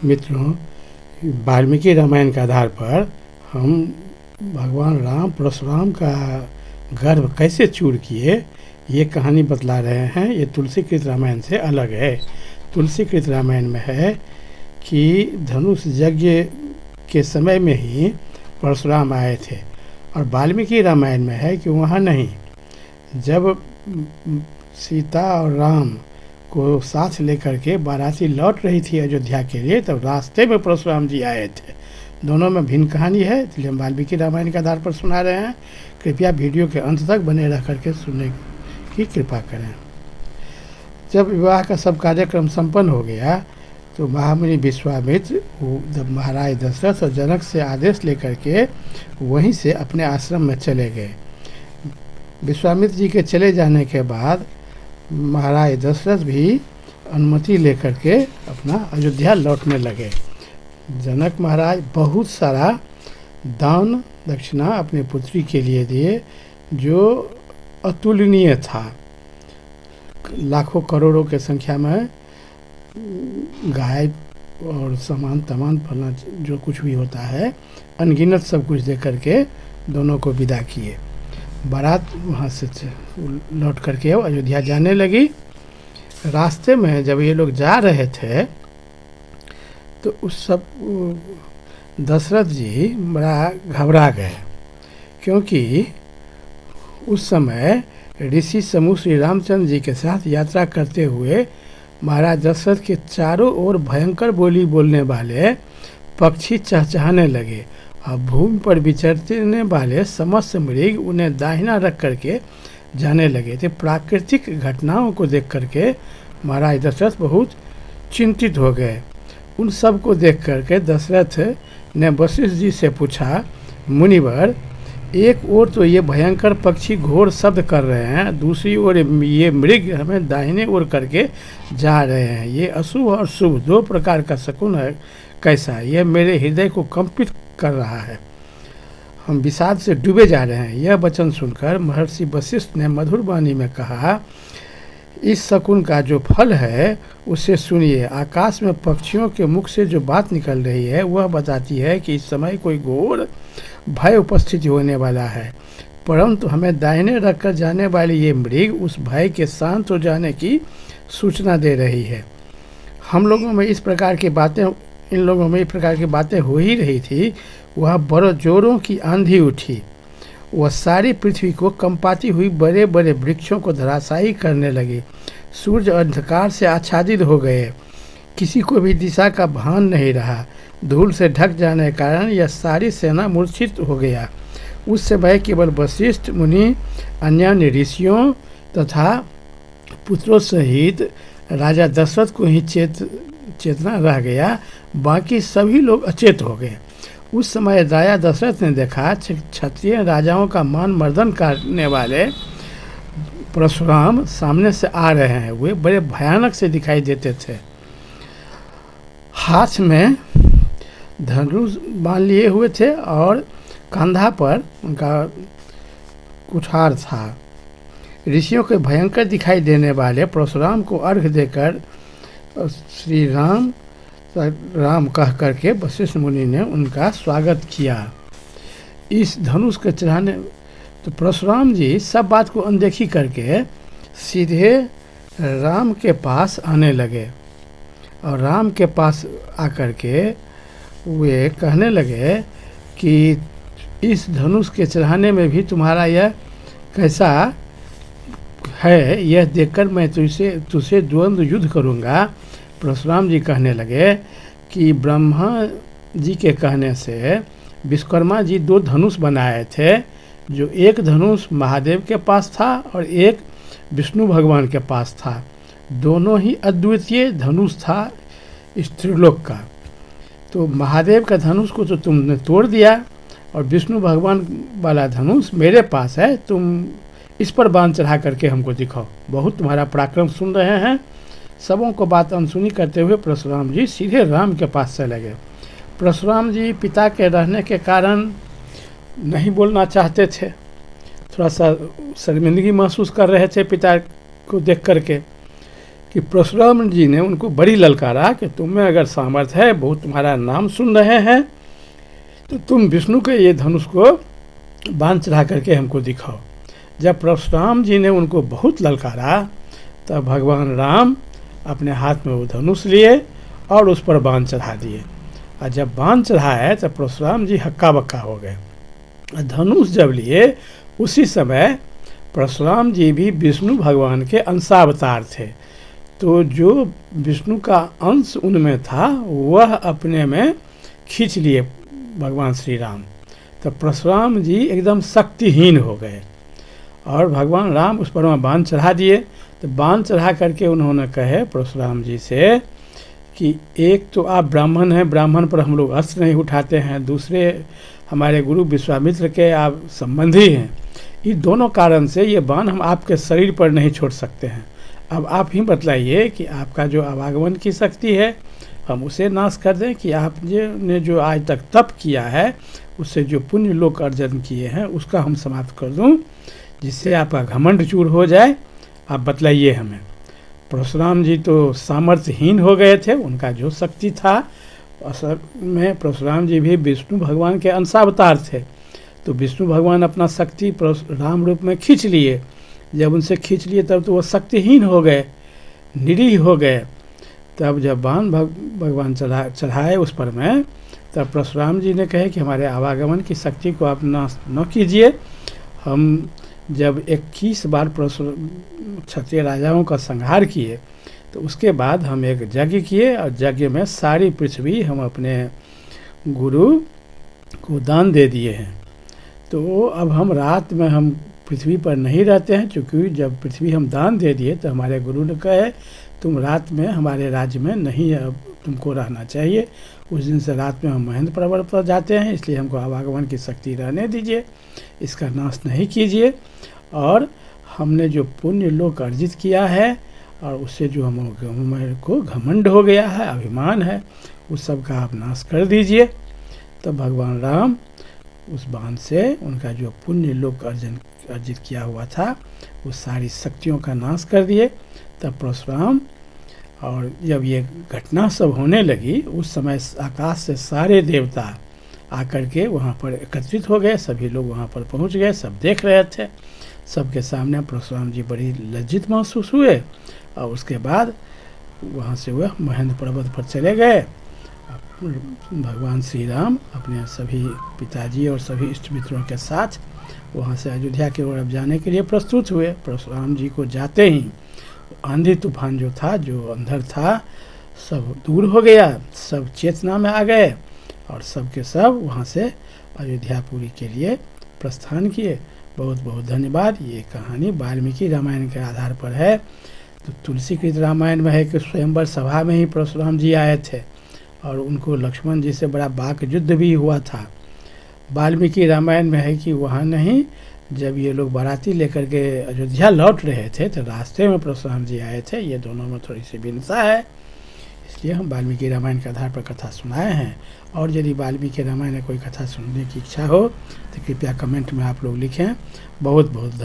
मित्रों, वाल्मीकि रामायण के आधार पर हम भगवान राम परशुराम का गर्भ कैसे चूर किए ये कहानी बतला रहे हैं। ये तुलसीकृत रामायण से अलग है। तुलसीकृत रामायण में है कि धनुष यज्ञ के समय में ही परशुराम आए थे, और वाल्मीकि रामायण में है कि वहाँ नहीं। जब सीता और राम को साथ लेकर के बाराती लौट रही थी अयोध्या के लिए, तब रास्ते में परशुराम जी आए थे। दोनों में भिन्न कहानी है, इसलिए हम वाल्मीकि रामायण के आधार पर सुना रहे हैं। कृपया वीडियो के अंत तक बने रह करके सुनने की कृपा करें। जब विवाह का सब कार्यक्रम संपन्न हो गया तो महामुनि विश्वामित्र महाराज दशरथ और जनक से आदेश लेकर के वहीं से अपने आश्रम में चले गए। विश्वामित्र जी के चले जाने के बाद महाराज दशरथ भी अनुमति लेकर के अपना अयोध्या लौटने लगे। जनक महाराज बहुत सारा दान दक्षिणा अपनी पुत्री के लिए दिए, जो अतुलनीय था। लाखों करोड़ों के संख्या में गाय और सामान तमाम फलना जो कुछ भी होता है, अनगिनत सब कुछ दे करके दोनों को विदा किए। बारात वहाँ से लौट करके अयोध्या जाने लगी। रास्ते में जब ये लोग जा रहे थे तो उस सब दशरथ जी बड़ा घबरा गए, क्योंकि उस समय ऋषि समूह श्री रामचंद्र जी के साथ यात्रा करते हुए महाराज दशरथ के चारों ओर भयंकर बोली बोलने वाले पक्षी चहचहाने लगे, और भूमि पर विचरने वाले समस्त मृग उन्हें दाहिना रख करके जाने लगे थे। प्राकृतिक घटनाओं को देख करके महाराज दशरथ बहुत चिंतित हो गए। उन सब को देख करके दशरथ ने वशिष्ठ जी से पूछा, मुनिवर, एक ओर तो ये भयंकर पक्षी घोर शब्द कर रहे हैं, दूसरी ओर ये मृग हमें दाहिने ओर करके जा रहे हैं। ये अशुभ और शुभ दो प्रकार का शकुन है। कैसा यह मेरे हृदय को कंपित कर रहा है। हम विषाद से डूबे जा रहे हैं। यह वचन सुनकर महर्षि वशिष्ठ ने मधुर वाणी में कहा, इस शकुन का जो फल है उसे सुनिए। आकाश में पक्षियों के मुख से जो बात निकल रही है वह बताती है कि इस समय कोई घोर भय उपस्थित होने वाला है, परंतु हमें दाहिने रखकर जाने वाली ये मृग उस भय के शांत हो जाने की सूचना दे रही है। इन लोगों में इस प्रकार की बातें हो ही रही थी। वह बड़े जोरों की आंधी उठी। वह सारी पृथ्वी को कंपाती हुई बड़े बड़े वृक्षों को धराशायी करने लगी। सूर्य अंधकार से आच्छादित हो गए। किसी को भी दिशा का भान नहीं रहा। धूल से ढक जाने के कारण यह सारी सेना मूर्छित हो गया। उस समय केवल वशिष्ठ मुनि, अन्य ऋषियों तथा पुत्रों सहित राजा दशरथ को ही चेतना रह गया। बाकी सभी लोग अचेत हो गए। उस समय राजा दशरथ ने देखा क्षत्रिय राजाओं का मान मर्दन करने वाले परशुराम सामने से आ रहे हैं। वे बड़े भयानक से दिखाई देते थे। हाथ में धनुष बांध लिए हुए थे और कंधा पर उनका कुठार था। ऋषियों के भयंकर दिखाई देने वाले परशुराम को अर्घ्य देकर श्री राम कह करके वशिष्ठ मुनि ने उनका स्वागत किया। इस धनुष के चढ़ाने तो परशुराम जी सब बात को अनदेखी करके सीधे राम के पास आने लगे, और राम के पास आकर के वे कहने लगे कि इस धनुष के चढ़ाने में भी तुम्हारा यह कैसा है, यह देखकर मैं तुझसे द्वंद्व युद्ध करूँगा। परशुराम जी कहने लगे कि ब्रह्मा जी के कहने से विश्वकर्मा जी दो धनुष बनाए थे, जो एक धनुष महादेव के पास था और एक विष्णु भगवान के पास था। दोनों ही अद्वितीय धनुष था इस त्रिलोक का। तो महादेव का धनुष को तो तुमने तोड़ दिया, और विष्णु भगवान वाला धनुष मेरे पास है। तुम इस पर बाण चढ़ा करके हमको दिखाओ। बहुत तुम्हारा पराक्रम सुन रहे हैं। सबों को बात अनसुनी करते हुए परशुराम जी सीधे राम के पास चले गए। परशुराम जी पिता के रहने के कारण नहीं बोलना चाहते थे। थोड़ा सा शर्मिंदगी महसूस कर रहे थे पिता को देख करके कि परशुराम जी ने उनको बड़ी ललकारा कि तुम में अगर सामर्थ्य है, बहुत तुम्हारा नाम सुन रहे हैं, तो तुम विष्णु के ये धनुष को बांध चढ़ा करके हमको दिखाओ। जब परशुराम जी ने उनको बहुत ललकारा तब भगवान राम अपने हाथ में वो धनुष लिए और उस पर बांध चढ़ा दिए। और जब बांध चढ़ाए तब परशुराम जी हक्का बक्का हो गए। धनुष जब लिए उसी समय परशुराम जी भी विष्णु भगवान के अंशावतार थे, तो जो विष्णु का अंश उनमें था वह अपने में खींच लिए भगवान श्री राम। तो परशुराम जी एकदम शक्तिहीन हो गए और भगवान राम उस पर बांध चढ़ा दिए। तो बांध चढ़ा करके उन्होंने कहे परशुराम जी से कि एक तो आप ब्राह्मण हैं, ब्राह्मण पर हम लोग अस्त्र नहीं उठाते हैं, दूसरे हमारे गुरु विश्वामित्र के आप संबंधी हैं, इन दोनों कारण से ये बाण हम आपके शरीर पर नहीं छोड़ सकते हैं। अब आप ही बतलाइए कि आपका जो आवागमन की शक्ति है हम उसे नाश कर दें कि आप ने जो आज तक तप किया है उससे जो पुण्य लोक अर्जन किए हैं उसका हम समाप्त कर दूं, जिससे आपका घमंड चूर हो जाए। आप बतलाइए हमें। परशुराम जी तो सामर्थ्यहीन हो गए थे, उनका जो शक्ति था असल में परशुराम जी भी विष्णु भगवान के अंशावतार थे, तो विष्णु भगवान अपना शक्ति राम रूप में खींच लिए। जब उनसे खींच लिए तब तो वो शक्तिहीन हो गए, निरीह हो गए। तब जब बाण भगवान चढ़ाए उस पर में, तब परशुराम जी ने कहे कि हमारे आवागमन की शक्ति को आप नाश न कीजिए। हम जब 21 बार क्षत्रिय राजाओं का संहार किए तो उसके बाद हम एक यज्ञ किए और यज्ञ में सारी पृथ्वी हम अपने गुरु को दान दे दिए हैं। तो अब हम रात में हम पृथ्वी पर नहीं रहते हैं, क्योंकि जब पृथ्वी हम दान दे दिए तो हमारे गुरु ने कहे तुम रात में हमारे राज्य में नहीं अब तुमको रहना चाहिए। उस दिन से रात में हम महेंद्र पर्वत पर जाते हैं, इसलिए हमको आवागमन की शक्ति रहने दीजिए, इसका नाश नहीं कीजिए। और हमने जो पुण्य लोक अर्जित किया है और उससे जो हमारे को घमंड हो गया है, अभिमान है, उस सब का आप नाश कर दीजिए। तो भगवान राम उस बाण से उनका जो पुण्य लोक अर्जित किया हुआ था उस सारी शक्तियों का नाश कर दिए। तब परशुराम, और जब ये घटना सब होने लगी उस समय आकाश से सारे देवता आकर के वहाँ पर एकत्रित हो गए, सभी लोग वहाँ पर पहुँच गए, सब देख रहे थे। सबके सामने परशुराम जी बड़ी लज्जित महसूस हुए और उसके बाद वहाँ से वह महेंद्र पर्वत पर चले गए। भगवान श्री राम अपने सभी पिताजी और सभी इष्ट मित्रों के साथ वहाँ से अयोध्या की ओर जाने के लिए प्रस्तुत हुए। परशुराम जी को जाते ही आंधी तूफान जो था, जो अंधर था, सब दूर हो गया, सब चेतना में आ गए और सब के सब वहाँ से अयोध्यापुरी के लिए प्रस्थान किए। बहुत बहुत धन्यवाद। ये कहानी वाल्मीकि रामायण के आधार पर है। तो तुलसीकृत रामायण में है कि स्वयंवर सभा में ही परशुराम जी आए थे और उनको लक्ष्मण जी से बड़ा वाक युद्ध भी हुआ था। वाल्मीकि रामायण में है कि वहाँ नहीं, जब ये लोग बाराती लेकर के अयोध्या लौट रहे थे तो रास्ते में परशुराम जी आए थे। ये दोनों में थोड़ी सी भिन्नता है, इसलिए हम वाल्मीकि रामायण के आधार पर कथा सुनाए हैं। और यदि वाल्मीकि रामायण में कोई कथा सुनने की इच्छा हो तो कृपया कमेंट में आप लोग लिखें। बहुत बहुत धन्यवाद।